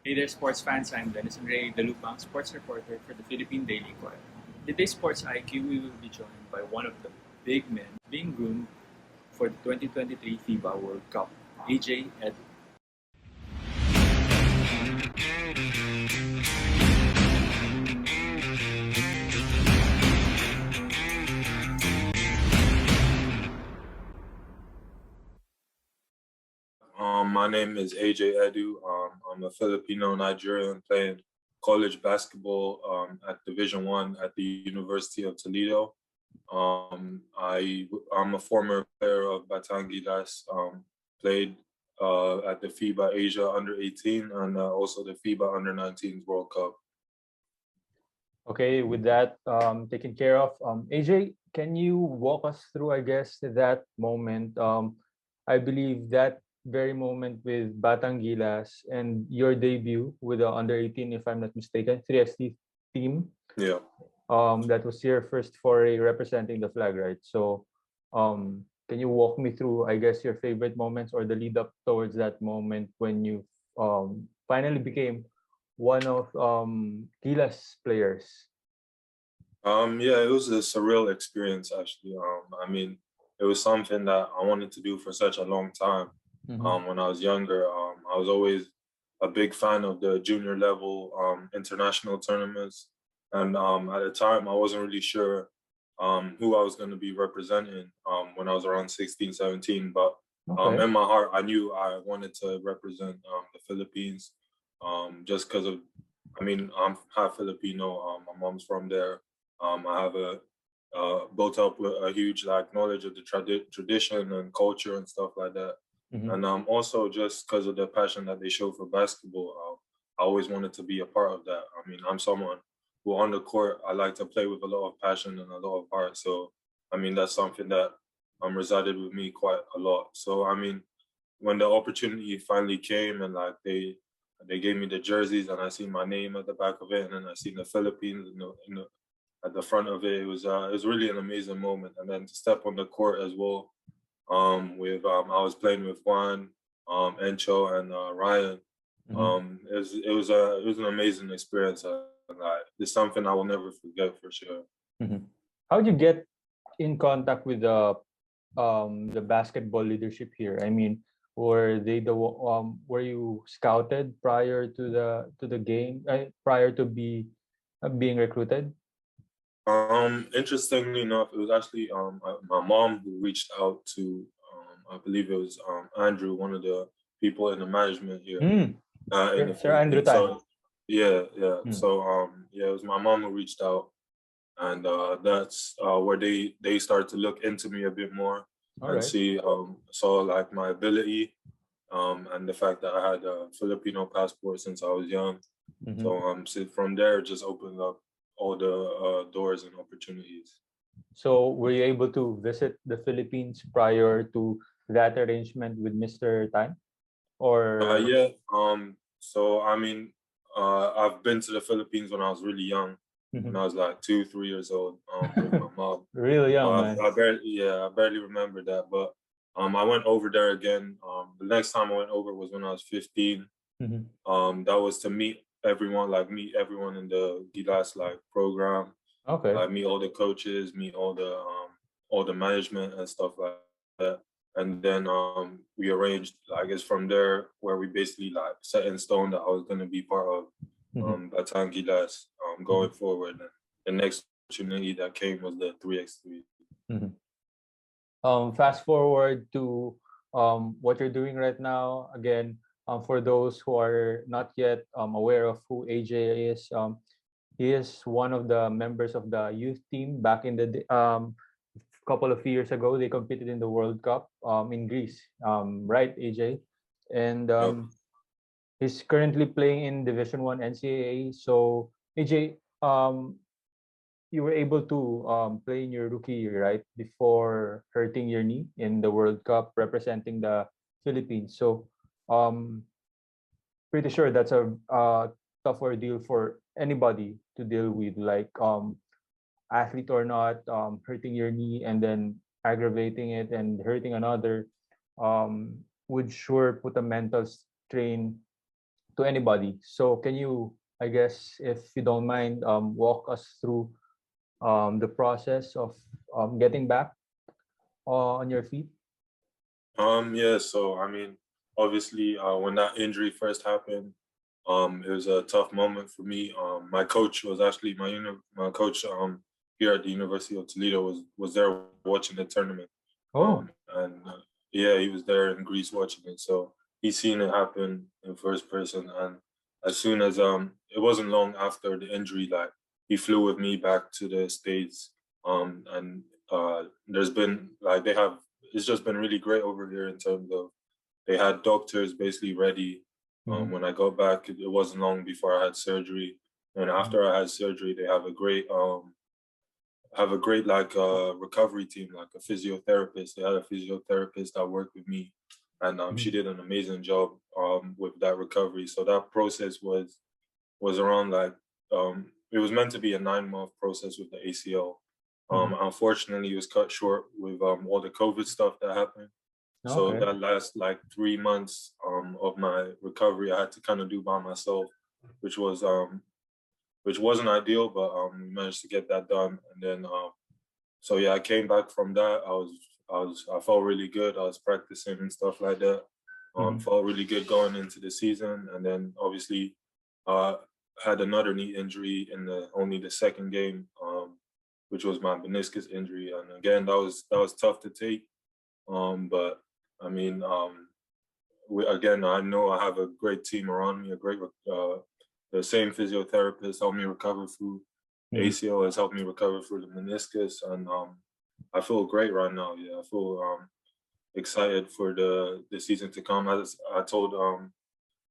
Hey there, sports fans. I'm Dennis Ray, the Lupang sports reporter for the Philippine Daily Inquirer. Today's Sports IQ, we will be joined by one of the big men being groomed for the 2023 FIBA World Cup, AJ Edu. My name is AJ Edu. I'm a Filipino Nigerian playing college basketball at Division One at the University of Toledo. I'm a former player of Gilas. Played at the FIBA Asia Under-18 and also the FIBA Under-19 World Cup. Okay, with that taken care of, AJ, can you walk us through, I guess, that moment? I believe that very moment with Batang Gilas and your debut with the under-18, if I'm not mistaken, 3XT team. Yeah. That was your first foray representing the flag, right? So, can you walk me through, I guess, your favorite moments or the lead up towards that moment when you finally became one of Gilas players? Yeah, it was a surreal experience actually. I mean, it was something that I wanted to do for such a long time. When I was younger, I was always a big fan of the junior level international tournaments. And at the time, I wasn't really sure who I was going to be representing when I was around 16, 17. But in my heart, I knew I wanted to represent the Philippines just because of, I mean, I'm half Filipino. My mom's from there. I have built up with a huge knowledge of the tradition and culture and stuff like that. And also just because of the passion that they show for basketball, I always wanted to be a part of that. I mean, I'm someone who on the court, I like to play with a lot of passion and a lot of heart. So, I mean, that's something that resided with me quite a lot. So, I mean, when the opportunity finally came and they gave me the jerseys and I see my name at the back of it and then I see the Philippines at the front of it, it was really an amazing moment. And then to step on the court as well, I was playing with Juan, Encho, and Ryan. It was an amazing experience. It's something I will never forget for sure. How did you get in contact with the basketball leadership here? I mean, were you scouted prior to the game, prior to being recruited? Interestingly enough, it was actually my mom who reached out to I believe it was Andrew, one of the people in the management here. Sir Andrew Tan. So, yeah. So yeah, it was my mom who reached out, and that's where they started to look into me a bit more and saw my ability and the fact that I had a Filipino passport since I was young. So from there, it just opened up all the doors and opportunities. So were you able to visit the Philippines prior to that arrangement with Mr. Tan? Or yeah. So I mean, I've been to the Philippines when I was really young, when I was like 2, 3 years old, with my mom. Really young, man. I barely remember that, but I went over there again. The next time I went over was when I was 15. That was to meet everyone in the Gilas program. Meet all the coaches, meet all the management and stuff like that. And then we arranged, I guess, from there where we basically set in stone that I was going to be part of Batang Gilas going forward. And the next opportunity that came was the 3x3. Fast forward to what you're doing right now. Again, for those who are not yet aware of who AJ is, he is one of the members of the youth team back in the couple of years ago. They competed in the World Cup in Greece, right, AJ? And he's currently playing in Division 1 NCAA. So, AJ, you were able to play in your rookie year, right, before hurting your knee in the World Cup representing the Philippines. So, pretty sure that's a tough ordeal for anybody to deal with, athlete or not, hurting your knee and then aggravating it and hurting another would sure put a mental strain to anybody. So can you, I guess, if you don't mind, walk us through the process of getting back on your feet? Yeah, so I mean, obviously, when that injury first happened, it was a tough moment for me. My coach was actually my coach here at the University of Toledo was there watching the tournament. Oh. And yeah, he was there in Greece watching it, so he's seen it happen in first person. And as soon as it wasn't long after the injury, like he flew with me back to the States. And there's been like it's just been really great over here in terms of they had doctors basically ready. When I got back, it wasn't long before I had surgery, and after I had surgery, they have a great like recovery team, like a physiotherapist. They had a physiotherapist that worked with me, and she did an amazing job with that recovery. So that process was around like it was meant to be a 9-month process with the ACL. Unfortunately, it was cut short with all the COVID stuff that happened. So Okay. that last like 3 months of my recovery, I had to kind of do by myself, which wasn't ideal, but we managed to get that done. And then so yeah, I came back from that. I felt really good. I was practicing and stuff like that. Felt really good going into the season, and then obviously had another knee injury in only the second game, which was my meniscus injury. And again, that was tough to take. But I mean, again, I know I have a great team around me, the same physiotherapist helped me recover through ACL, has helped me recover through the meniscus, and I feel great right now. Yeah, I feel excited for the season to come. I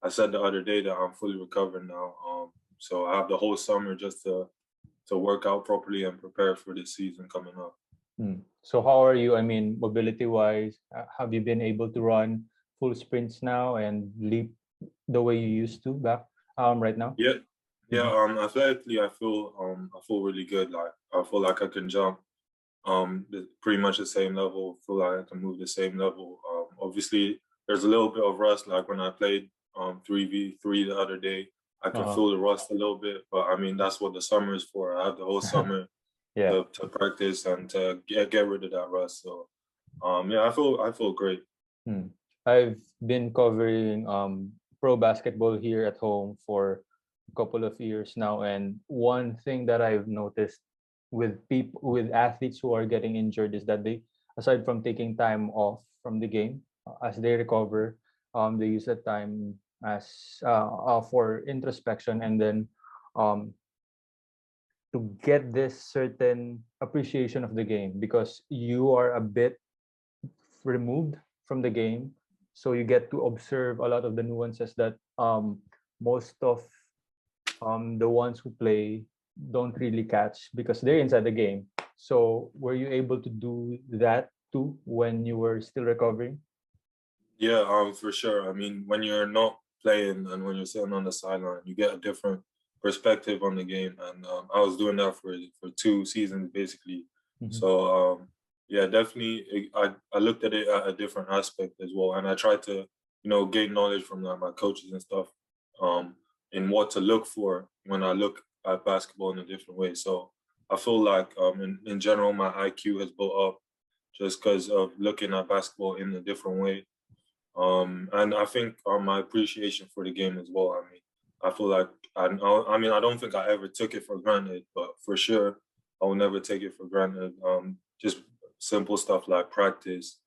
said the other day that I'm fully recovered now. So I have the whole summer just to work out properly and prepare for the season coming up. So how are you? I mean, mobility wise, have you been able to run full sprints now and leap the way you used to back right now? Yeah. Yeah, athletically, I feel really good. Like I feel like I can jump pretty much the same level. Feel like I can move the same level. Obviously, there's a little bit of rust. Like when I played 3v3 the other day, I could feel the rust a little bit. But I mean, that's what the summer is for. I have the whole summer Yeah. to practice and to get rid of that rust. So yeah, I feel great. I've been covering pro basketball here at home for a couple of years now, and one thing that I've noticed with athletes who are getting injured is that they, aside from taking time off from the game, as they recover, they use that time as for introspection, and then um, to get this certain appreciation of the game, because you are a bit removed from the game, so you get to observe a lot of the nuances that most of the ones who play don't really catch because they're inside the game. So were you able to do that too when you were still recovering? Yeah, for sure. I mean, when you're not playing and when you're sitting on the sideline, you get a different perspective on the game. And I was doing that for 2 seasons basically. So yeah, definitely, I looked at it at a different aspect as well, and I tried to gain knowledge from like my coaches and stuff, in what to look for when I look at basketball in a different way. So I feel like in general my IQ has built up just because of looking at basketball in a different way. And I think my appreciation for the game as well. I mean, I feel like I mean, I don't think I ever took it for granted, but for sure, I will never take it for granted. Just simple stuff like practice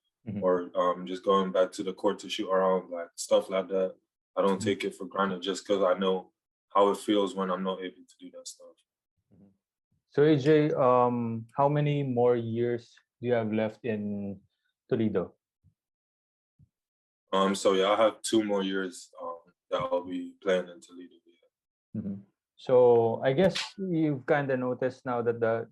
or just going back to the court to shoot around, like stuff like that. I don't take it for granted just because I know how it feels when I'm not able to do that stuff. So AJ, how many more years do you have left in Toledo? So yeah, I have 2 more years that I'll be playing in Toledo. So I guess you've kind of noticed now that the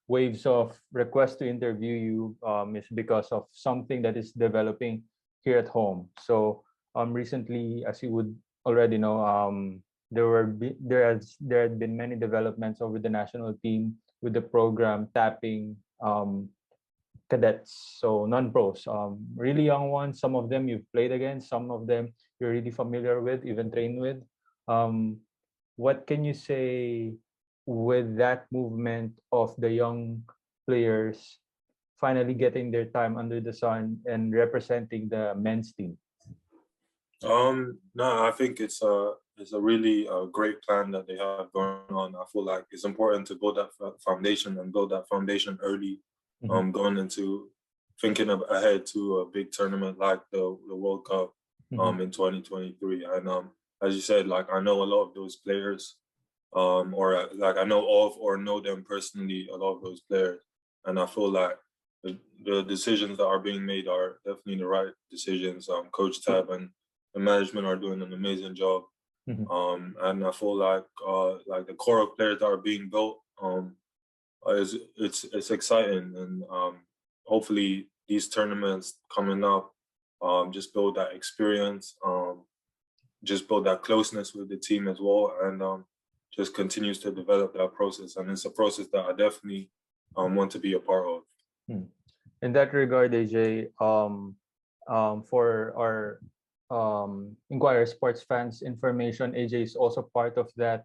waves of requests to interview you is because of something that is developing here at home. So recently, as you would already know, there had been many developments over the national team with the program tapping cadets, so non-pros, really young ones. Some of them you've played against, some of them you're really familiar with, even trained with. What can you say with that movement of the young players finally getting their time under the sun and representing the men's team? No, I think it's a really great plan that they have going on. I feel like it's important to build that foundation and build that foundation early, going into thinking of ahead to a big tournament like the World Cup in 2023. And as you said, like I know a lot of those players, or like I know of or know them personally, a lot of those players, and I feel like the decisions that are being made are definitely the right decisions. Coach Tab and the management are doing an amazing job. And I feel like the core of players that are being built it's exciting, and hopefully these tournaments coming up just build that experience, just build that closeness with the team as well, and just continues to develop that process. And it's a process that I definitely want to be a part of. In that regard, AJ, for our Inquirer Sports fans information, AJ is also part of that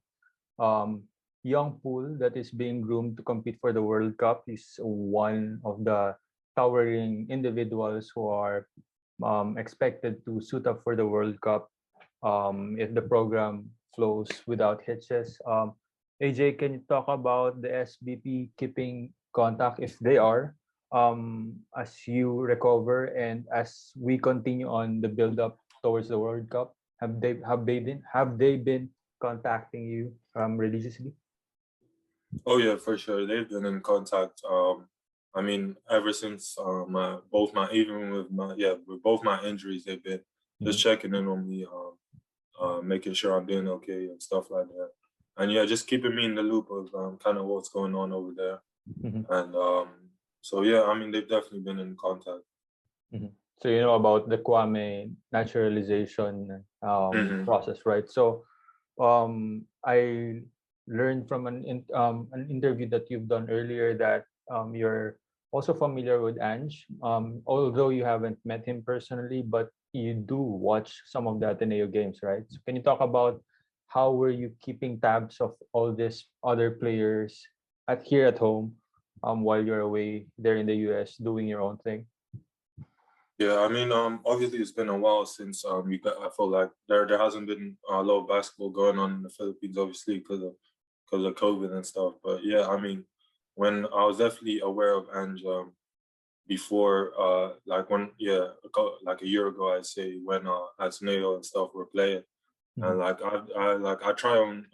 young pool that is being groomed to compete for the World Cup. He's one of the towering individuals who are expected to suit up for the World Cup if the program flows without hitches. AJ, can you talk about the SBP keeping contact, if they are, as you recover and as we continue on the build up towards the World Cup? Have they been contacting you religiously? Oh yeah, for sure. They've been in contact. I mean, ever since with both my injuries, they've been just checking in on me, making sure I'm doing okay and stuff like that. And yeah, just keeping me in the loop of kind of what's going on over there. And so yeah, I mean, they've definitely been in contact. So you know about the Kouame naturalization process, right? So I learned from an interview that you've done earlier that you're also familiar with Ange, although you haven't met him personally, but you do watch some of the Ateneo games, right? So can you talk about how were you keeping tabs of all these other players here at home while you're away there in the US doing your own thing? Yeah, I mean, obviously it's been a while since I feel like there hasn't been a lot of basketball going on in the Philippines, obviously because of COVID and stuff. But yeah, I mean, when I was definitely aware of Ange before, like a year ago, I'd say, when Ateneo and stuff were playing, and like I try on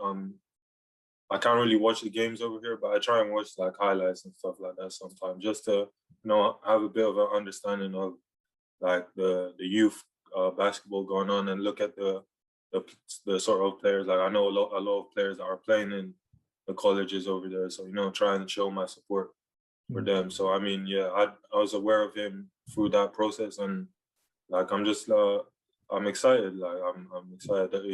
I can't really watch the games over here, but I try and watch like highlights and stuff like that sometimes, just to have a bit of an understanding of like the youth basketball going on, and look at the sort of players. Like I know a lot of players that are playing in the colleges over there, so try and show my support for them. So I mean, yeah, I was aware of him through that process, and like I'm just I'm excited. Like I'm excited that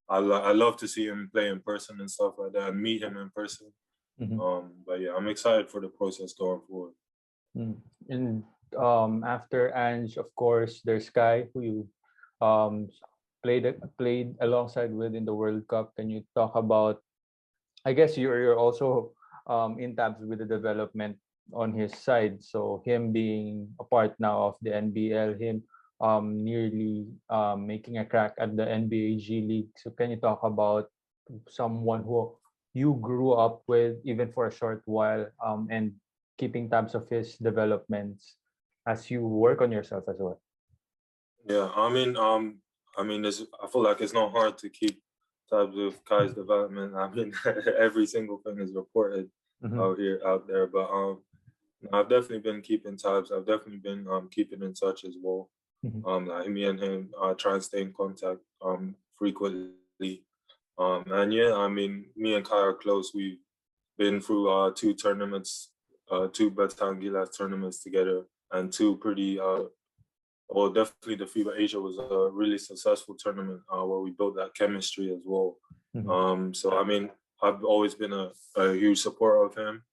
I love to see him play in person and stuff like that, and meet him in person. But yeah, I'm excited for the process going forward. And after Ange, of course, there's Kai, who you played alongside with in the World Cup. Can you talk about? I guess you're also in tabs with the development on his side. So him being a part now of the NBL, him nearly making a crack at the NBA G League. So can you talk about someone who you grew up with even for a short while, and keeping tabs of his developments as you work on yourself as well? Yeah, I mean, I feel like it's not hard to keep tabs of Kai's development. I mean, every single thing is reported out there. But I've definitely been keeping tabs. I've definitely been keeping in touch as well. Like me and him try and stay in contact frequently. And yeah, I mean, me and Kai are close. We've been through two tournaments, two Bataan Gilas tournaments together, and two pretty well, definitely the FIBA Asia was a really successful tournament where we built that chemistry as well. So I mean, I've always been a huge supporter of him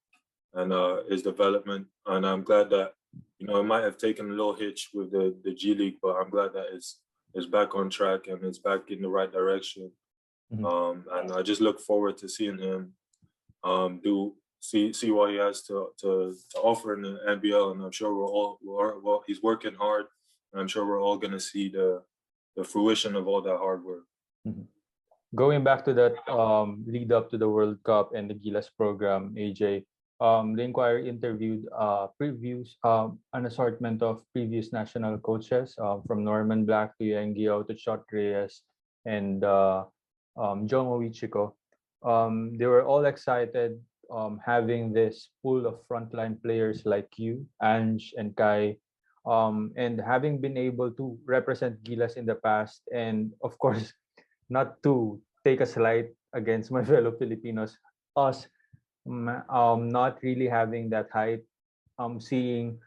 and his development, and I'm glad that it might have taken a little hitch with the G League, but I'm glad that is back on track and is back in the right direction. And I just look forward to seeing him see what he has to offer in the NBL, and I'm sure he's working hard, and I'm sure we're all gonna see the fruition of all that hard work. Going back to that lead up to the World Cup and the Gilas program, AJ, the Inquirer interviewed an assortment of previous national coaches from Norman Black to Yengio to Chot Reyes and Jomo Wichiko. They were all excited having this pool of frontline players like you, Ange, and Kai, and having been able to represent Gilas in the past, and of course, not to take a slight against my fellow Filipinos, us not really having that height, seeing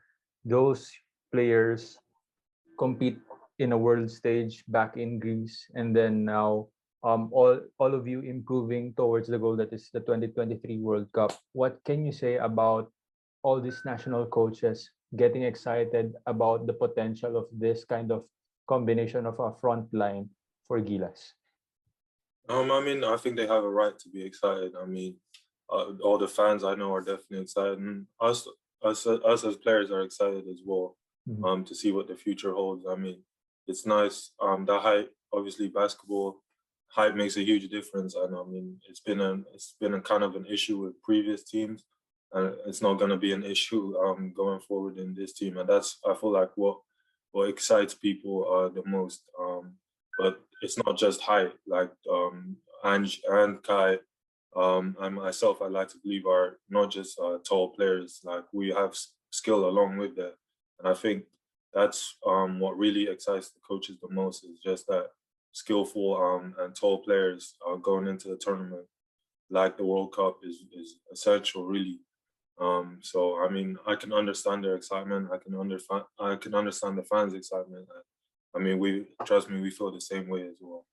those players compete in a world stage back in Greece, and then now all of you improving towards the goal that is the 2023 World Cup. What can you say about all these national coaches getting excited about the potential of this kind of combination of a front line for Gilas? I mean, I think they have a right to be excited. I mean, all the fans I know are definitely excited, and us as players are excited as well. To see what the future holds. I mean, it's nice. The height, obviously, basketball height makes a huge difference, and I mean, it's been a kind of an issue with previous teams, and it's not going to be an issue going forward in this team, and that's, I feel like, what excites people the most. But it's not just height. Like Ange and Kai, and myself, I like to believe, are not just tall players. Like, we have skill along with that, and I think that's what really excites the coaches the most, is just that skillful and tall players going into the tournament, like the World Cup, is essential, really. So I mean, I can understand their excitement. I can understand the fans' excitement. I mean, trust me, we feel the same way as well.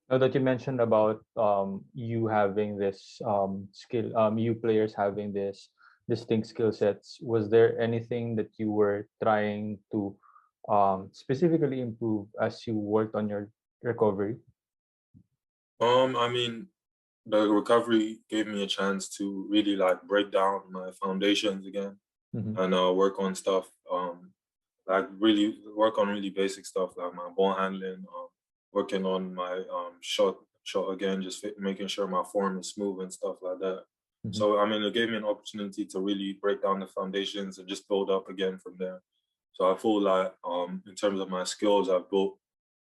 Now that you mentioned about you having this skill, you players having this distinct skill sets, was there anything that you were trying to specifically improve as you worked on your recovery? I mean, the recovery gave me a chance to really break down my foundations again and work on stuff, really work on really basic stuff like my ball handling, working on my shot again, just making sure my form is smooth and stuff like that. So I mean, it gave me an opportunity to really break down the foundations and just build up again from there. So I feel like in terms of my skills, I've built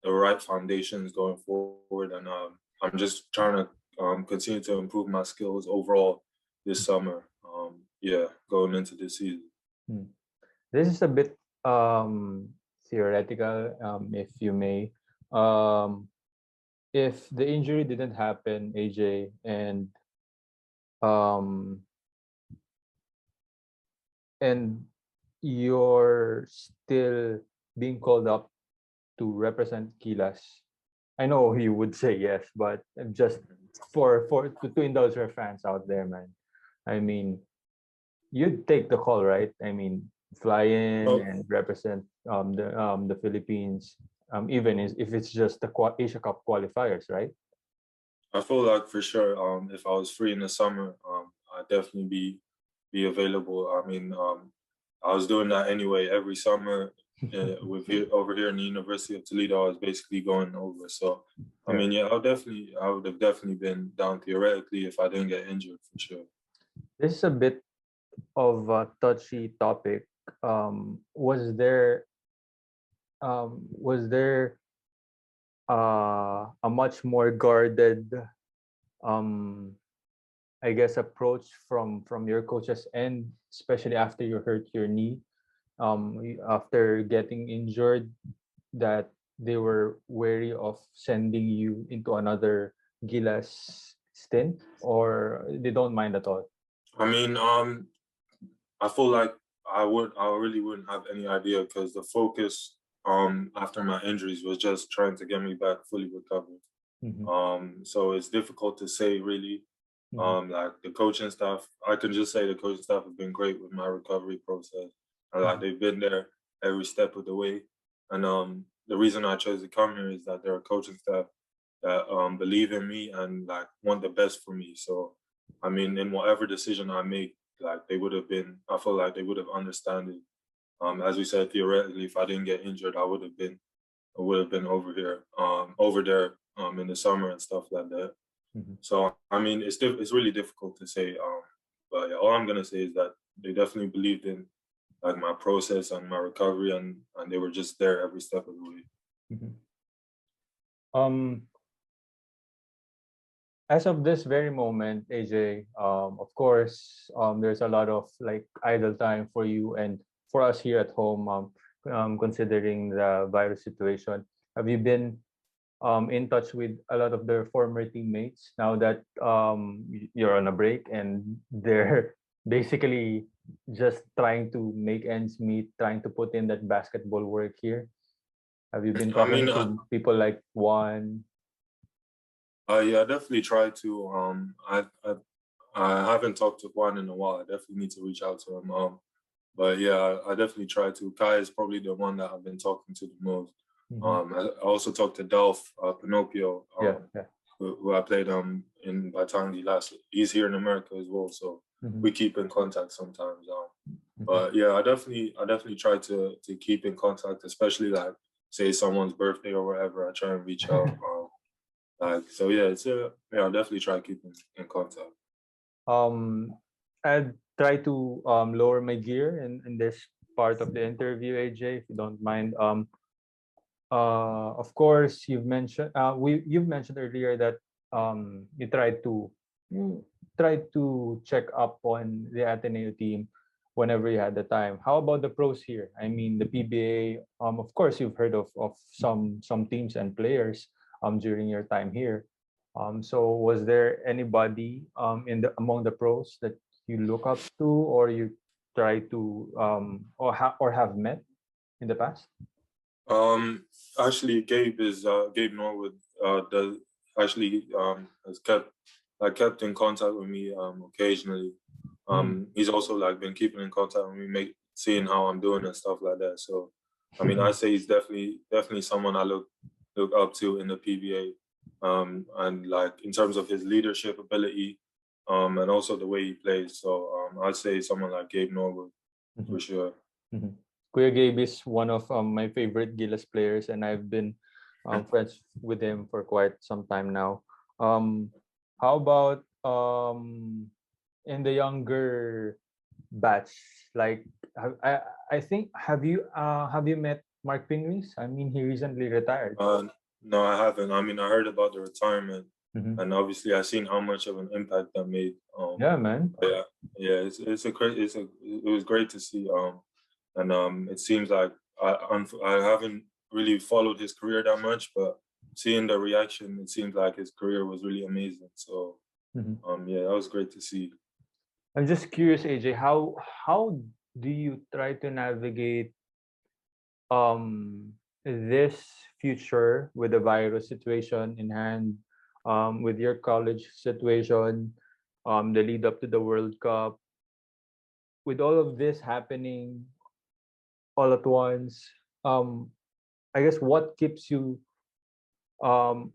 the right foundations going forward, and I'm just trying to continue to improve my skills overall this summer. Going into this season. This is a bit theoretical, if you may. If the injury didn't happen, AJ, and you're still being called up to represent Gilas, I know you would say yes, but just to indulge your fans out there, man. I mean, you'd take the call, right? I mean, fly in and represent the Philippines, even if it's just the Asia Cup qualifiers, right? I feel like for sure, if I was free in the summer, I'd definitely be available. I mean, I was doing that anyway every summer. Over here in the University of Toledo, I was basically going over. So, I mean, I would have definitely been down theoretically if I didn't get injured, for sure. This is a bit of a touchy topic. Was there a much more guarded, I guess, approach from your coaches end, especially after you hurt your knee, after getting injured, that they were wary of sending you into another Gilas stint, or they don't mind at all? I mean, I feel like I really wouldn't have any idea, because the focus after my injuries was just trying to get me back fully recovered. So it's difficult to say, really. Like the coaching staff, I can just say the coaching staff have been great with my recovery process, and they've been there every step of the way. And the reason I chose to come here is that there are coaching staff that believe in me and like want the best for me. So, I mean, in whatever decision I make, like they would have been, I feel like they would have understood it. As we said, theoretically, if I didn't get injured, I would have been over here, over there, in the summer and stuff like that. So, I mean, it's really difficult to say. But yeah, all I'm gonna say is that they definitely believed in like my process and my recovery, and they were just there every step of the way. As of this very moment, AJ, of course, there's a lot of like idle time for you and for us here at home, considering the virus situation. Have you been in touch with a lot of their former teammates now that you're on a break and they're basically just trying to make ends meet, trying to put in that basketball work here? Have you been talking to people like Juan? Yeah, I definitely try to. I haven't talked to Juan in a while. I definitely need to reach out to him. But yeah, I definitely try to. Kai is probably the one that I've been talking to the most. I also talked to Delph Pinocchio, who I played in Batangi last. He's here in America as well, so we keep in contact sometimes. But yeah, I definitely try to keep in contact, especially like say someone's birthday or whatever. I try and reach out. So yeah, I'll definitely try to keep in contact. I'd try to lower my gear in this part of the interview, AJ, if you don't mind. Of course, you've mentioned earlier that you tried to check up on the Ateneo team whenever you had the time. How about the pros here? I mean, the PBA. Of course, you've heard of some teams and players during your time here. So was there anybody among the pros that you look up to or you try to or have met in the past? Actually, Gabe Norwood does actually has kept in contact with me occasionally. He's also like been keeping in contact with me, seeing how I'm doing and stuff like that. So, I mean, I say he's definitely someone I look up to in the PBA. And like in terms of his leadership ability, and also the way he plays. So I'd say someone like Gabe Norwood for sure. Kuya Gabe is one of my favorite Gilas players, and I've been friends with him for quite some time now. How about in the younger batch? Like, I think have you met Mark Pingris? I mean, he recently retired. No, I haven't. I mean, I heard about the retirement, and obviously, I seen how much of an impact that made. Yeah, man. Yeah. It was great to see. And it seems like I haven't really followed his career that much, but seeing the reaction, it seems like his career was really amazing. So, yeah, that was great to see. I'm just curious, AJ, how do you try to navigate this future with the virus situation in hand, with your college situation, the lead up to the World Cup, with all of this happening all at once? I guess what keeps you on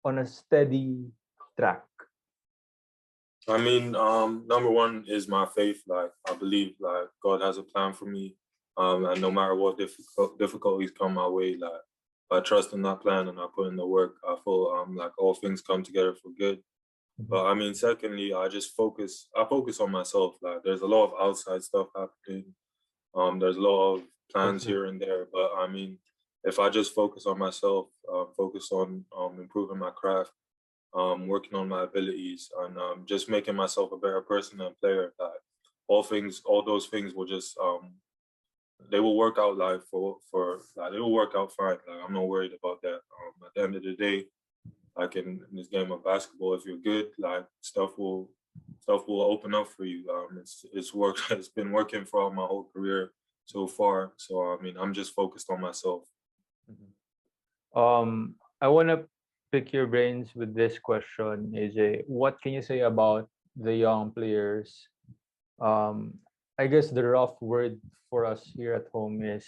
a steady track? I mean, number one is my faith. Like I believe, like God has a plan for me, and no matter what difficulties come my way, like I trust in that plan and I put in the work. I feel like all things come together for good. But I mean, secondly, I focus on myself. Like there's a lot of outside stuff happening. There's a lot of plans here and there, but I mean, if I just focus on myself, focus on improving my craft, working on my abilities, and just making myself a better person and player, that all those things will just they will work out like they will work out fine. Like I'm not worried about that. At the end of the day, like in this game of basketball, if you're good, like stuff will open up for you. It's worked. It's been working for my whole career so far. So I mean, I'm just focused on myself. I want to pick your brains with this question, AJ. What can you say about the young players? I guess the rough word for us here at home is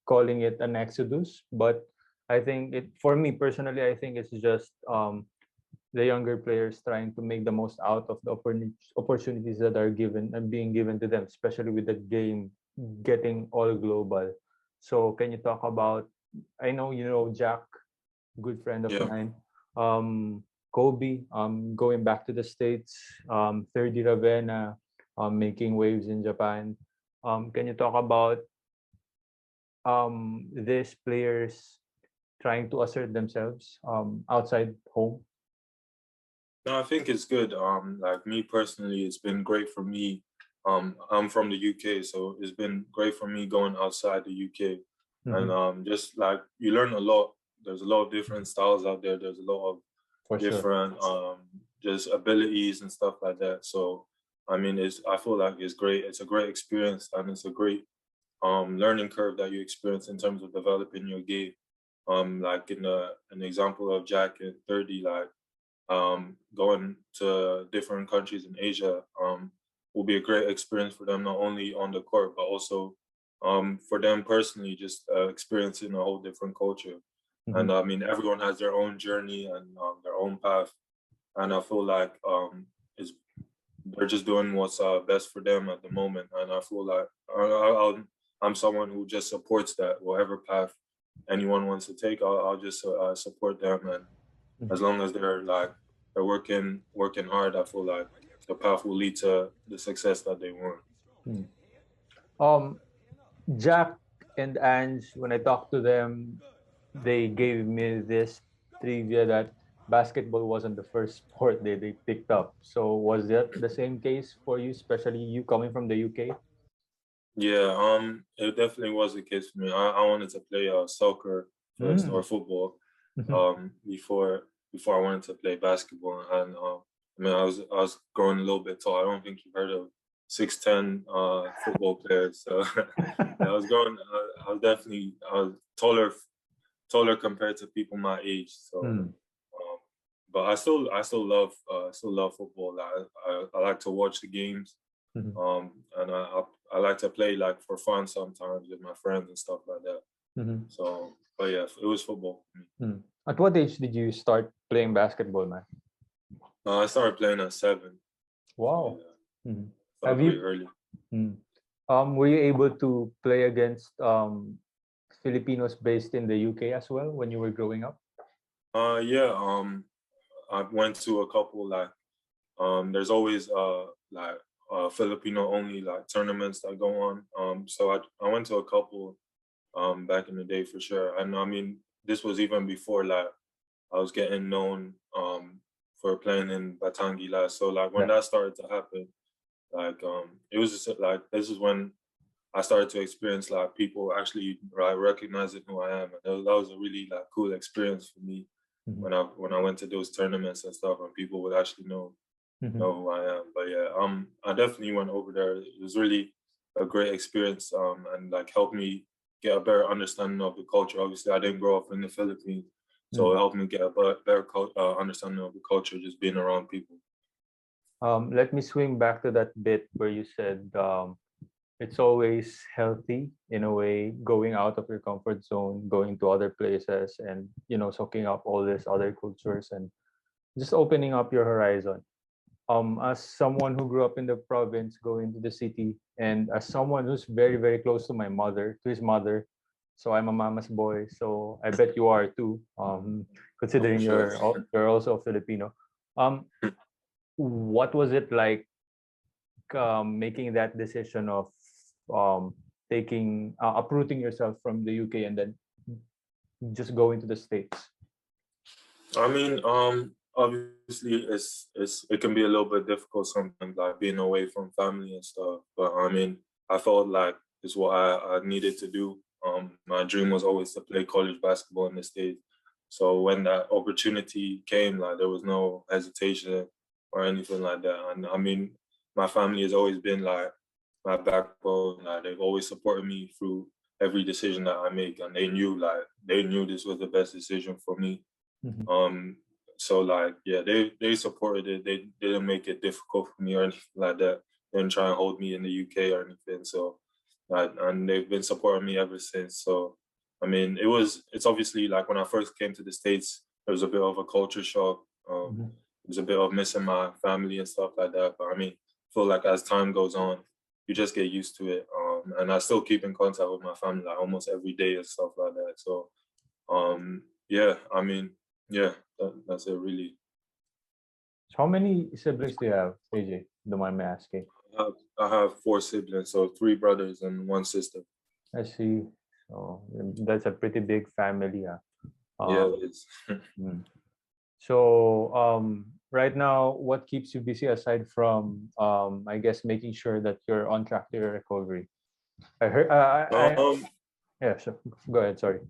calling it an exodus, but I think for me personally, I think it's just the younger players trying to make the most out of the opportunities that are given and being given to them, especially with the game getting all global. So can you talk about, I know you know Jack, good friend of Yeah. mine, Kobe, going back to the States, 30 Ravenna, making waves in Japan. Can you talk about these players trying to assert themselves outside home? No, I think it's good. Like me personally, it's been great for me. I'm from the UK, so it's been great for me going outside the UK, and just like you learn a lot. There's a lot of different styles out there. There's a lot of For sure. different just abilities and stuff like that. So I mean, I feel like it's great. It's a great experience, and it's a great learning curve that you experience in terms of developing your game. Like in an example of Jack at 30, like going to different countries in Asia will be a great experience for them, not only on the court, but also for them personally, just experiencing a whole different culture. And I mean, everyone has their own journey and their own path. And I feel like it's, they're just doing what's best for them at the moment. And I feel like I'm someone who just supports that, whatever path anyone wants to take, I'll just support them. And as long as they're working hard, I feel like the path will lead to the success that they want. Jack and Ange, when I talked to them, they gave me this trivia that basketball wasn't the first sport they picked up. So was that the same case for you, especially you coming from the UK? Yeah, it definitely was the case for me. I wanted to play soccer first or football before I wanted to play basketball. And I mean, I was growing a little bit tall. I don't think you've heard of 6'10" football players. So I was growing. I was taller compared to people my age. So, but I still love football. I like to watch the games. And I like to play like for fun sometimes with my friends and stuff like that. So, but yeah, it was football. At what age did you start playing basketball, man? I started playing at 7. Wow. Yeah. Have pretty you? early. Were you able to play against Filipinos based in the UK as well when you were growing up? Yeah. I went to a couple there's always Filipino only like tournaments that go on. So I went to a couple back in the day for sure. And I mean, this was even before like I was getting known for playing in Gilas. So like when that started to happen, like it was just like this is when I started to experience like people actually recognizing who I am. And that was a really like cool experience for me when I went to those tournaments and stuff, and people would actually know who I am. But yeah, I definitely went over there. It was really a great experience, and like helped me get a better understanding of the culture. Obviously, I didn't grow up in the Philippines, so it helped me get a better understanding of the culture just being around people. Let me swing back to that bit where you said it's always healthy in a way, going out of your comfort zone, going to other places, and soaking up all these other cultures and just opening up your horizon. As someone who grew up in the province, going to the city, and as someone who's very, very close to his mother, so I'm a mama's boy. So I bet you are too, considering Sure. you're also Filipino. What was it like making that decision of uprooting yourself from the UK and then just going to the States? I mean, obviously, it can be a little bit difficult sometimes, like being away from family and stuff. But I mean, I felt like it's what I needed to do. My dream was always to play college basketball in the States. So when that opportunity came, like there was no hesitation or anything like that. And I mean, my family has always been like my backbone. Like they've always supported me through every decision that I make, and they knew this was the best decision for me. So like, yeah, they supported it. They didn't make it difficult for me or anything like that. They didn't try and hold me in the UK or anything. So and they've been supporting me ever since. So, I mean, it's obviously like when I first came to the States, there was a bit of a culture shock. It was a bit of missing my family and stuff like that. But I mean, I feel like as time goes on, you just get used to it. And I still keep in contact with my family like almost every day and stuff like that. So, yeah, I mean, yeah, that's it really. So how many siblings do you have, AJ? Don't mind me asking. I have 4 siblings, so 3 brothers and 1 sister. I see. So that's a pretty big family. Yeah, Um, it's mm. So right now, what keeps you busy aside from I guess making sure that you're on track to your recovery? I heard. Yeah. So go ahead. Sorry.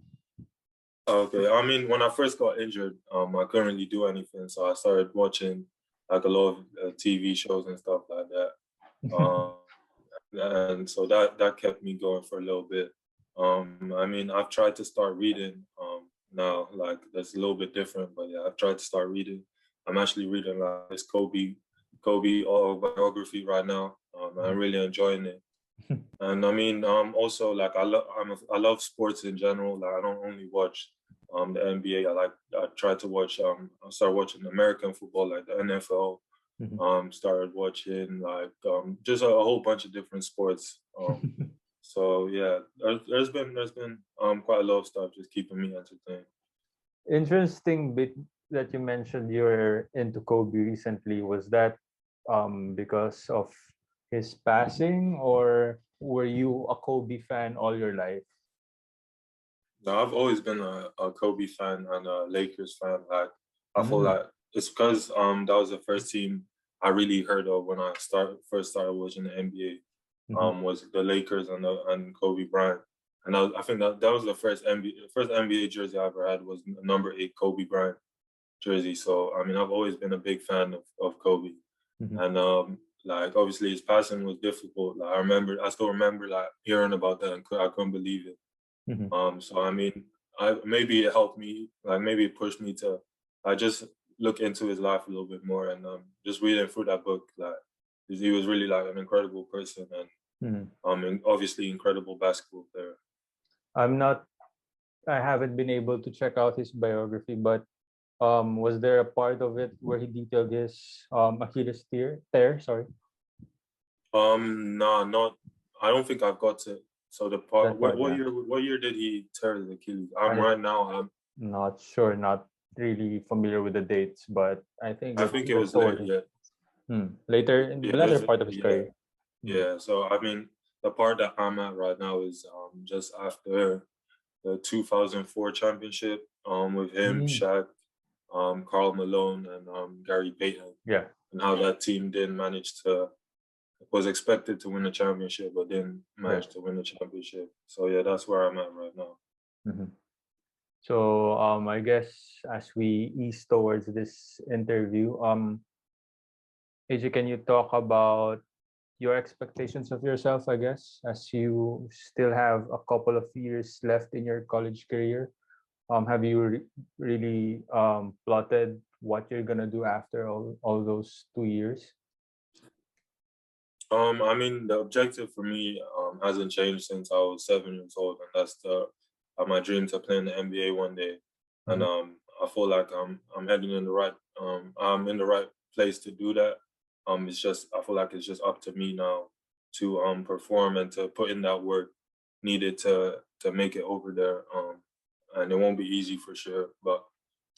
okay. I mean, when I first got injured, I couldn't really do anything, so I started watching like a lot of TV shows and stuff like that. Um, and so that kept me going for a little bit. I mean, I've tried to start reading now, like that's a little bit different, but yeah, I've tried to start reading. I'm actually reading like this Kobe autobiography right now. I'm really enjoying it. And I mean, also like I love sports in general. Like I don't only watch the NBA. I try to watch I started watching American football like the NFL. Started watching like just a whole bunch of different sports. So yeah, there's been quite a lot of stuff just keeping me entertained. Interesting bit that you mentioned you're into Kobe recently. Was that because of his passing, or were you a Kobe fan all your life? No, I've always been a Kobe fan and a Lakers fan. Like I feel Mm. like it's because that was the first team I really heard of when I first started watching the NBA. Was the Lakers and Kobe Bryant. And I think that was the first NBA jersey I ever had was number 8 Kobe Bryant jersey. So I mean I've always been a big fan of Kobe. And like obviously his passing was difficult. Like I still remember like hearing about that and I couldn't believe it. So I mean, maybe it helped me, like maybe it pushed me to, I just look into his life a little bit more and just reading through that book, like he was really like an incredible person and and obviously incredible basketball player. I'm not. I haven't been able to check out his biography, but was there a part of it where he detailed his Achilles tear? Sorry, Nah, not. I don't think I've got to. So the part, that part. Yeah, what year did he tear his Achilles? I'm I'm right now. not sure. Not really familiar with the dates, but I think I it think it was was late. towards Yeah, later in yeah, the latter part of his yeah. career. Hmm. Yeah, so I mean, the part that I'm at right now is just after the 2004 championship with him, Mm. Shaq, Karl Malone, and Gary Payton, Yeah. and how that team didn't manage to was expected to win the championship, but didn't Yeah. manage to win the championship. So yeah, that's where I'm at right now. So I guess as we ease towards this interview, AJ, can you talk about your expectations of yourself, I guess, as you still have a couple of years left in your college career? Have you really plotted what you're gonna do after all those 2 years? I mean, the objective for me hasn't changed since I was 7 years old, and that's my dream to play in the NBA one day. And I feel like I'm heading in the right I'm in the right place to do that. It's just I feel like it's just up to me now to perform and to put in that work needed to make it over there. And it won't be easy for sure, but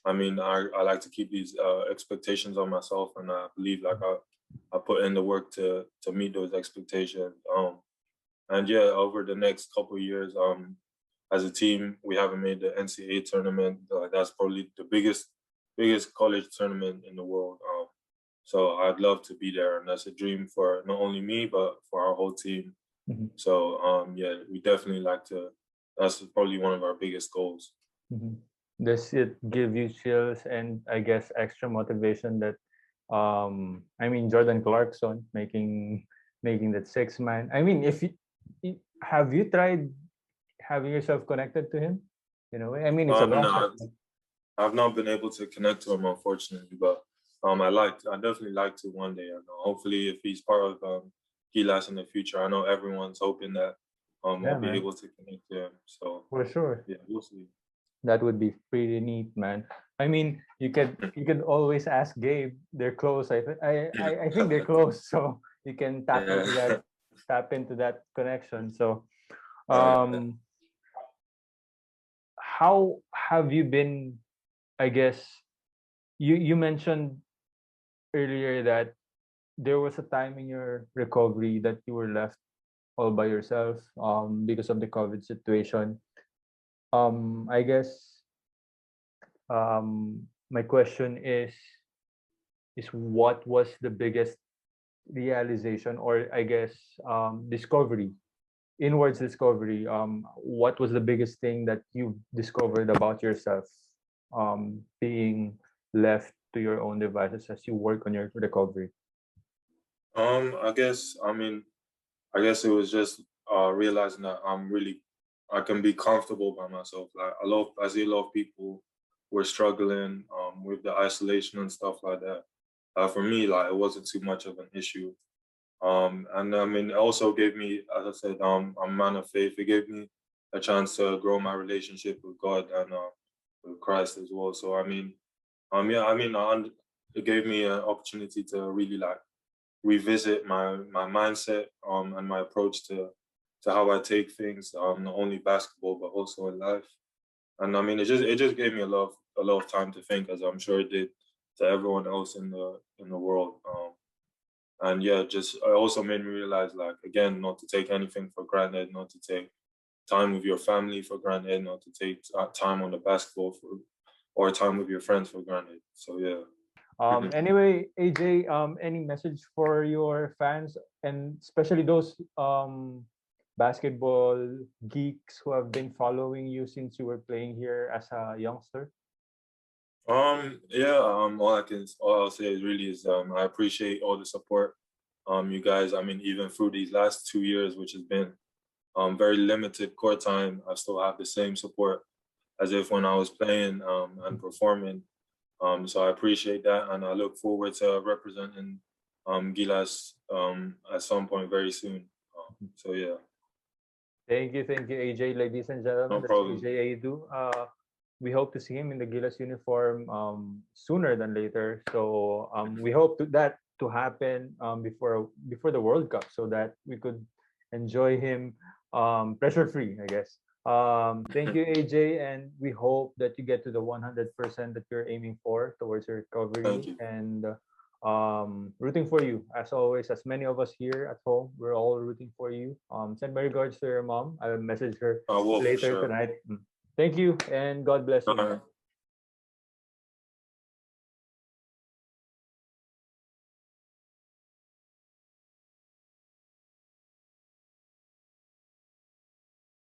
I mean, I like to keep these expectations on myself, and I believe like I put in the work to meet those expectations. And yeah, over the next couple of years, as a team, we haven't made the NCAA tournament. That's probably the biggest college tournament in the world. So I'd love to be there, and that's a dream for not only me but for our whole team. So yeah, we definitely like to. That's probably one of our biggest goals. Does it give you chills and I guess extra motivation that I mean Jordan Clarkson making that 6 man? I mean, if you have you tried having yourself connected to him? You know, I mean it's a long shot. No, I've not been able to connect to him, unfortunately, but I definitely like to one day. I know. Hopefully, if he's part of Gilas in the future, I know everyone's hoping that Yeah, I'll be man. able to connect to him. So For sure. yeah, we'll see. That would be pretty neat, man. I mean, you could always ask Gabe. They're close. I think they're close, so you can Yeah. tap into that connection. So, Right. how have you been? I guess you mentioned earlier that there was a time in your recovery that you were left all by yourself because of the COVID situation. I guess my question is what was the biggest realization, or I guess discovery, inwards discovery? What was the biggest thing that you discovered about yourself, being left to your own devices as you work on your recovery? I guess I guess it was just realizing that I can be comfortable by myself. Like I see a lot of people were struggling with the isolation and stuff like that. For me, like it wasn't too much of an issue. And I mean, it also gave me, as I said, I'm a man of faith. It gave me a chance to grow my relationship with God and with Christ as well. So I mean, yeah, I mean, it gave me an opportunity to really like revisit my mindset and my approach to how I take things, not only basketball but also in life. And I mean, it just gave me a lot of time to think, as I'm sure it did to everyone else in the world. And yeah, just it also made me realize, like again, not to take anything for granted, not to take time with your family for granted, not to take time on the basketball or time with your friends for granted. So yeah. Anyway, AJ, any message for your fans, and especially those basketball geeks who have been following you since you were playing here as a youngster? Yeah, all I'll say is really is I appreciate all the support. You guys, I mean, even through these last 2 years, which has been very limited court time, I still have the same support as if when I was playing and performing. So I appreciate that, and I look forward to representing Gilas at some point very soon. So yeah, Thank you, AJ. Ladies and gentlemen, no that's problem. AJ Edu. We hope to see him in the Gilas uniform sooner than later. So we hope that to happen before the World Cup, so that we could enjoy him pressure free, I guess. Thank you, AJ, and we hope that you get to the 100% that you're aiming for towards your recovery. Thank you. And rooting for you as always. As many of us here at home, we're all rooting for you. Send my regards to your mom. I'll message her I will for later sure. tonight. Thank you, and God bless you, man.